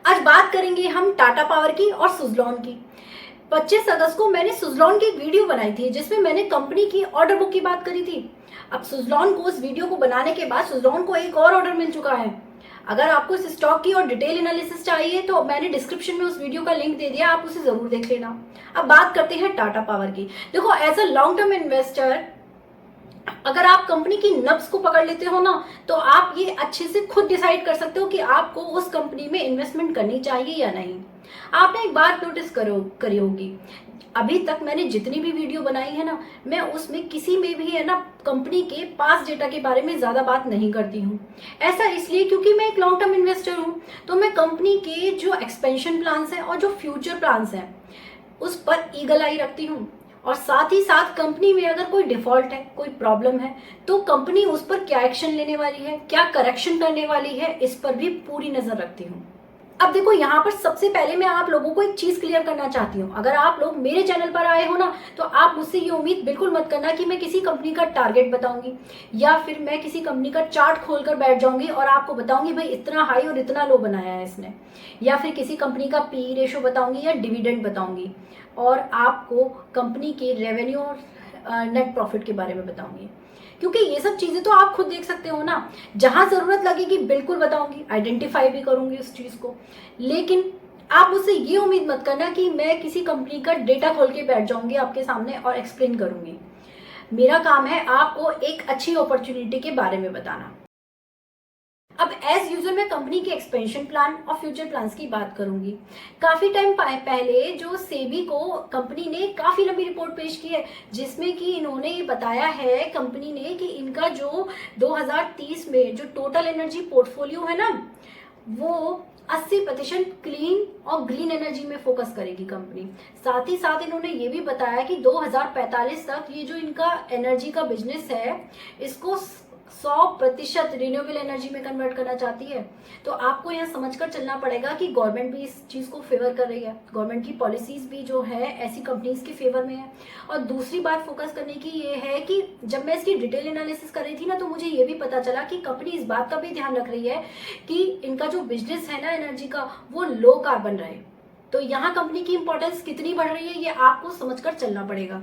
आज बात करेंगे हम टाटा पावर की और सुज़लॉन की। 25 अगस्त को मैंने सुज़लॉन की एक वीडियो बनाई थी जिसमें मैंने कंपनी की ऑर्डर बुक की बात करी थी। अब सुज़लॉन को उस वीडियो को बनाने के बाद सुज़लॉन को एक और ऑर्डर मिल चुका है। अगर आपको इस स्टॉक की और डिटेल एनालिसिस चाहिए तो मैंने डिस्क्रिप्शन में उस वीडियो का लिंक दे दिया, आप उसे जरूर देख लेना। अब बात करते हैं टाटा पावर की। देखो, as a long term investor अगर आप कंपनी की नब्ज को पकड़ लेते हो ना, तो आप ये अच्छे से खुद डिसाइड कर सकते हो कि आपको उस कंपनी में इन्वेस्टमेंट करनी चाहिए या नहीं। आपने एक बात नोटिस करी होगी, अभी तक मैंने जितनी भी वीडियो बनाई है ना, मैं उसमें किसी में भी है ना कंपनी के पास डेटा के बारे में ज्यादा बात नहीं करती हूँ। ऐसा इसलिए क्योंकि मैं एक लॉन्ग टर्म इन्वेस्टर हूँ, तो मैं कंपनी के जो एक्सपेंशन प्लान्स हैं और जो फ्यूचर प्लान्स हैं उस पर ईगल आई रखती हूँ। और साथ ही साथ कंपनी में अगर कोई डिफॉल्ट है, कोई प्रॉब्लम है, तो कंपनी उस पर क्या एक्शन लेने वाली है, क्या करेक्शन करने वाली है, इस पर भी पूरी नजर रखती हूँ। अब देखो, यहाँ पर सबसे पहले मैं आप लोगों को एक चीज क्लियर करना चाहती हूँ। अगर आप लोग मेरे चैनल पर आए हो ना, तो आप मुझसे ये उम्मीद बिल्कुल मत करना कि मैं किसी कंपनी का टारगेट बताऊंगी या फिर मैं किसी कंपनी का चार्ट खोलकर बैठ जाऊंगी और आपको बताऊंगी भाई इतना हाई और इतना लो बनाया है इसने, या फिर किसी कंपनी का पी रेशो बताऊंगी या डिविडेंड बताऊंगी और आपको कंपनी के रेवेन्यू और नेट प्रॉफिट के बारे में बताऊंगी। क्योंकि ये सब चीजें तो आप खुद देख सकते हो ना। जहां जरूरत लगेगी बिल्कुल बताऊंगी, आइडेंटिफाई भी करूंगी उस चीज को। लेकिन आप मुझसे ये उम्मीद मत करना कि मैं किसी कंपनी का डेटा खोल के बैठ जाऊंगी आपके सामने और एक्सप्लेन करूंगी। मेरा काम है आपको एक अच्छी अपॉर्चुनिटी के बारे में बताना। अब एज यूजल मैं कंपनी के एक्सपेंशन प्लान और फ्यूचर प्लान्स की बात करूंगी। काफी टाइम पहले जो सेबी को कंपनी ने काफी लंबी रिपोर्ट पेश की है, जिसमें कि इन्होंने ये बताया है कंपनी ने कि इनका जो 2030 में जो टोटल एनर्जी पोर्टफोलियो है ना, वो 80% क्लीन और ग्रीन एनर्जी में फोकस करेगी कंपनी। साथ ही साथ इन्होंने ये भी बताया कि 2045 तक ये जो इनका एनर्जी का बिजनेस है, इसको 100% रिन्यूएबल एनर्जी में कन्वर्ट करना चाहती है। तो आपको यहाँ समझकर चलना पड़ेगा कि गवर्नमेंट भी इस चीज को फेवर कर रही है, गवर्नमेंट की पॉलिसीज भी जो है ऐसी कंपनीज के फेवर में है। और दूसरी बात फोकस करने की ये है कि जब मैं इसकी डिटेल एनालिसिस कर रही थी ना, तो मुझे ये भी पता चला कि कंपनी इस बात का भी ध्यान रख रही है कि इनका जो बिजनेस है ना एनर्जी का, वो लो कार्बन रहे। तो यहाँ कंपनी की इंपॉर्टेंस कितनी बढ़ रही है ये आपको समझकर चलना पड़ेगा।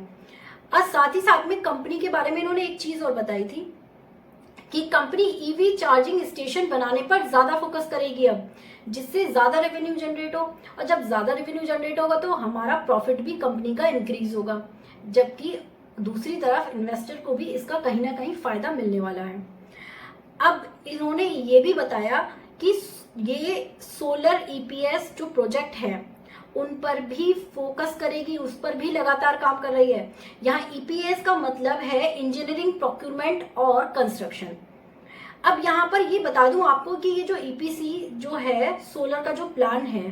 और साथ ही साथ में कंपनी के बारे में इन्होंने एक चीज और बताई थी कि कंपनी ईवी चार्जिंग स्टेशन बनाने पर ज्यादा फोकस करेगी अब, जिससे ज्यादा रेवेन्यू जनरेट हो। और जब ज्यादा रेवेन्यू जनरेट होगा तो हमारा प्रॉफिट भी कंपनी का इंक्रीज होगा, जबकि दूसरी तरफ इन्वेस्टर को भी इसका कहीं ना कहीं फायदा मिलने वाला है। अब इन्होंने ये भी बताया कि ये सोलर ईपीएस जो प्रोजेक्ट है उन पर भी फोकस करेगी, उस पर भी लगातार काम कर रही है। यहाँ ईपीएस का मतलब है इंजीनियरिंग, प्रोक्यूरमेंट और कंस्ट्रक्शन। अब यहाँ पर ये बता दूं आपको कि ये जो ईपीसी जो है सोलर का जो प्लान है,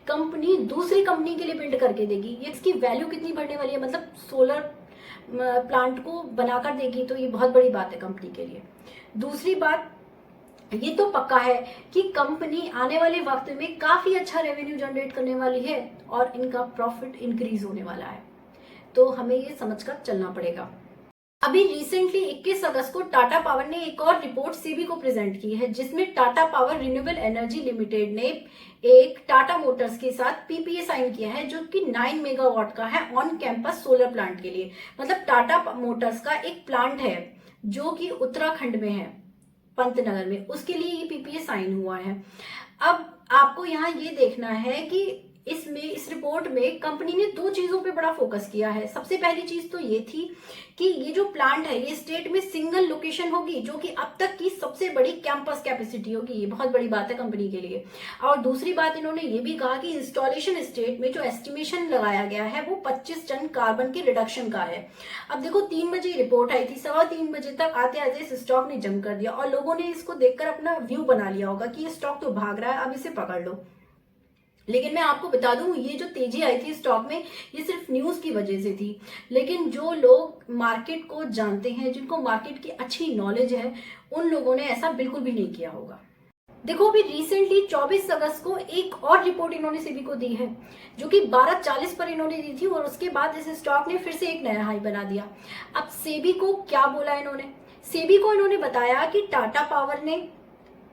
कंपनी दूसरी कंपनी के लिए बिल्ड करके देगी। ये इसकी वैल्यू कितनी बढ़ने वाली है, मतलब सोलर प्लांट को बनाकर देगी, तो ये बहुत बड़ी बात है कंपनी के लिए। दूसरी बात, ये तो पक्का है कि कंपनी आने वाले वक्त में काफी अच्छा रेवेन्यू जनरेट करने वाली है और इनका प्रॉफिट इंक्रीज होने वाला है। तो हमें ये समझकर चलना पड़ेगा। अभी रिसेंटली 21 अगस्त को टाटा पावर ने एक और रिपोर्ट सेबी को प्रेजेंट की है, जिसमें Tata power renewable energy limited ने एक टाटा मोटर्स के साथ पीपीए साइन किया है, जो कि 9 मेगावाट का है ऑन कैंपस सोलर प्लांट के लिए। मतलब टाटा मोटर्स का एक प्लांट है जो कि उत्तराखंड में है, पंतनगर में, उसके लिए ये पीपीए साइन हुआ है। अब आपको यहाँ ये देखना है कि इस रिपोर्ट में कंपनी ने दो चीजों पे बड़ा फोकस किया है। सबसे पहली चीज तो ये थी कि ये जो प्लांट है ये स्टेट में सिंगल लोकेशन होगी, जो कि अब तक की सबसे बड़ी कैंपस कैपेसिटी होगी। ये बहुत बड़ी बात है कंपनी के लिए। और दूसरी बात, इन्होंने ये भी कहा कि इंस्टॉलेशन स्टेट में जो एस्टिमेशन लगाया गया है वो 25 टन कार्बन के रिडक्शन का है। अब देखो, 3 बजे रिपोर्ट आई थी, 3:15 बजे तक आते आते इस स्टॉक ने जम कर दिया और लोगों ने इसको देखकर अपना व्यू बना लिया होगा कि ये स्टॉक तो भाग रहा है, अब इसे पकड़ लो। लेकिन मैं आपको बता दूं, ये जो तेजी आई थी स्टॉक में, ये सिर्फ न्यूज की वजह से थी। लेकिन जो लोग मार्केट को जानते हैं, जिनको मार्केट की अच्छी नॉलेज है, उन लोगों ने ऐसा बिल्कुल भी नहीं किया होगा। देखो, अभी रिसेंटली 24 अगस्त को एक और रिपोर्ट इन्होंने सेबी को दी है, जो कि 12:40 पर इन्होंने दी थी और उसके बाद इस स्टॉक ने फिर से एक नया हाई बना दिया। अब सेबी को क्या बोला इन्होंने? सेबी को इन्होंने बताया कि टाटा पावर ने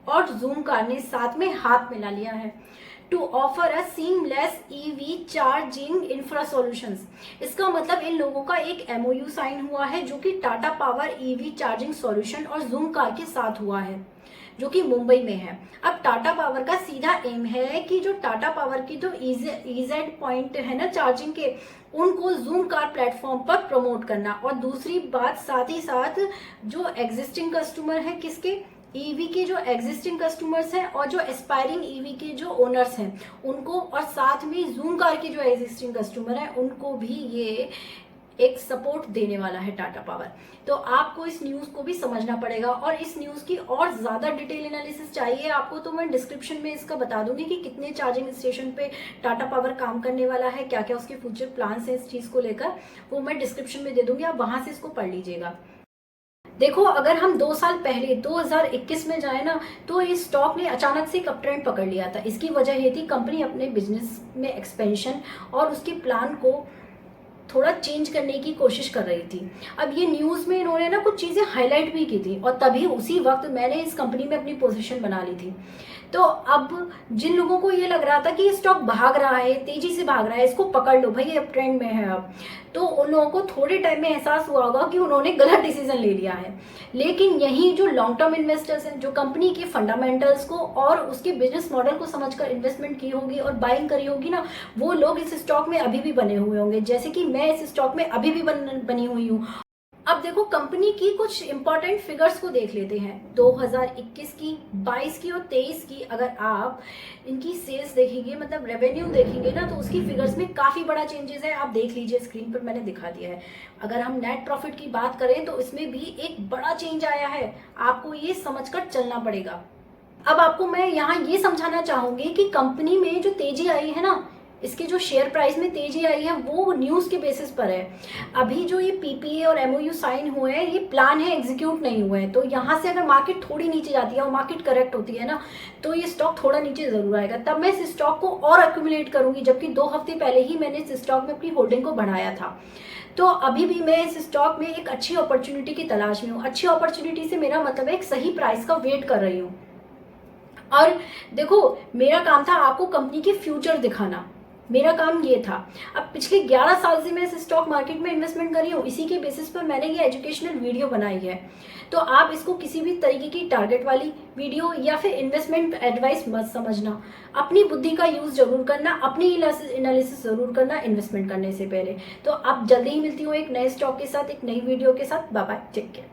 और जूम कार ने साथ में हाथ मिला लिया है to offer a seamless EV charging infra solutions. इसका मतलब इन लोगों का एक एमओयू साइन हुआ है जो कि Tata power EV charging solution और जूम कार के साथ हुआ है, जो कि मुंबई में है। अब टाटा पावर का सीधा एम है कि जो टाटा पावर की जो ईजेड पॉइंट है ना चार्जिंग के, उनको जूम कार प्लेटफॉर्म पर प्रमोट करना। और दूसरी बात साथ ही साथ जो एग्जिस्टिंग कस्टमर है किसके, ईवी के जो एग्जिस्टिंग कस्टमर्स हैं और जो एस्पायरिंग ईवी के जो ओनर्स हैं उनको, और साथ में जूम कार के जो एग्जिस्टिंग कस्टमर हैं उनको भी ये एक सपोर्ट देने वाला है टाटा पावर। तो आपको इस न्यूज़ को भी समझना पड़ेगा, और इस न्यूज़ की और ज़्यादा डिटेल एनालिसिस चाहिए आपको तो मैं डिस्क्रिप्शन में इसका बता दूंगी कि कितने चार्जिंग स्टेशन पे टाटा पावर काम करने वाला है, क्या क्या उसके फ्यूचर प्लान्स हैं इस चीज़ को लेकर, वो मैं डिस्क्रिप्शन में दे दूंगी, आप वहां से इसको पढ़ लीजिएगा। देखो, अगर हम 2 साल पहले 2021 में जाए ना, तो इस स्टॉक ने अचानक से एक अप ट्रेंड पकड़ लिया था। इसकी वजह ये थी कंपनी अपने बिजनेस में एक्सपेंशन और उसके प्लान को थोड़ा चेंज करने की कोशिश कर रही थी। अब ये न्यूज़ में इन्होंने ना कुछ चीज़ें हाईलाइट भी की थी, और तभी उसी वक्त मैंने इस कंपनी में अपनी पोजीशन बना ली थी। तो अब जिन लोगों को ये लग रहा था कि ये स्टॉक भाग रहा है, तेजी से भाग रहा है, इसको पकड़ लो भाई, ये अप ट्रेंड में है अब, तो उन लोगों को थोड़े टाइम में एहसास हुआ होगा कि उन्होंने गलत डिसीजन ले लिया है। लेकिन यही जो लॉन्ग टर्म इन्वेस्टर्स हैं, जो कंपनी के फंडामेंटल्स को और उसके बिजनेस मॉडल को समझकर इन्वेस्टमेंट की होगी और बाइंग करी होगी ना, वो लोग इस स्टॉक में अभी भी बने हुए होंगे, जैसे कि मैं इस स्टॉक में अभी भी बनी हुई हूँ। अब देखो, कंपनी की कुछ इंपॉर्टेंट फिगर्स को देख लेते हैं 2021 की, 22 की और 23 की। अगर आप इनकी सेल्स देखेंगे, मतलब रेवेन्यू देखेंगे ना, तो उसकी फिगर्स में काफ़ी बड़ा चेंजेस है। आप देख लीजिए, स्क्रीन पर मैंने दिखा दिया है। अगर हम नेट प्रॉफिट की बात करें तो इसमें भी एक बड़ा चेंज आया है, आपको ये समझकर चलना पड़ेगा। अब आपको मैं यहाँ ये समझाना चाहूँगी कि कंपनी में जो तेजी आई है ना, इसके जो शेयर प्राइस में तेजी आई है वो न्यूज़ के बेसिस पर है। अभी जो ये पीपीए और एमओयू साइन हुए हैं, ये प्लान है, एग्जीक्यूट नहीं हुए हैं। तो यहाँ से अगर मार्केट थोड़ी नीचे जाती है और मार्केट करेक्ट होती है ना, तो ये स्टॉक थोड़ा नीचे ज़रूर आएगा। तब मैं इस स्टॉक को और एक्यूमुलेट करूँगी, जबकि 2 हफ्ते पहले ही मैंने इस स्टॉक में अपनी होल्डिंग को बढ़ाया था। तो अभी भी मैं इस स्टॉक में एक अच्छी अपॉर्चुनिटी की तलाश में हूँ। अच्छी अपॉर्चुनिटी से मेरा मतलब है एक सही प्राइस का वेट कर रही हूँ। और देखो, मेरा काम था आपको कंपनी के फ्यूचर दिखाना, मेरा काम ये था। अब पिछले 11 साल से मैं इस स्टॉक मार्केट में इन्वेस्टमेंट कर रही हूँ, इसी के बेसिस पर मैंने ये एजुकेशनल वीडियो बनाई है। तो आप इसको किसी भी तरीके की टारगेट वाली वीडियो या फिर इन्वेस्टमेंट एडवाइस मत समझना। अपनी बुद्धि का यूज़ जरूर करना, अपनी एनालिसिस जरूर करना इन्वेस्टमेंट करने से पहले। तो आप जल्दी ही मिलती हूँ एक नए स्टॉक के साथ, एक नई वीडियो के साथ। Bye bye, take care.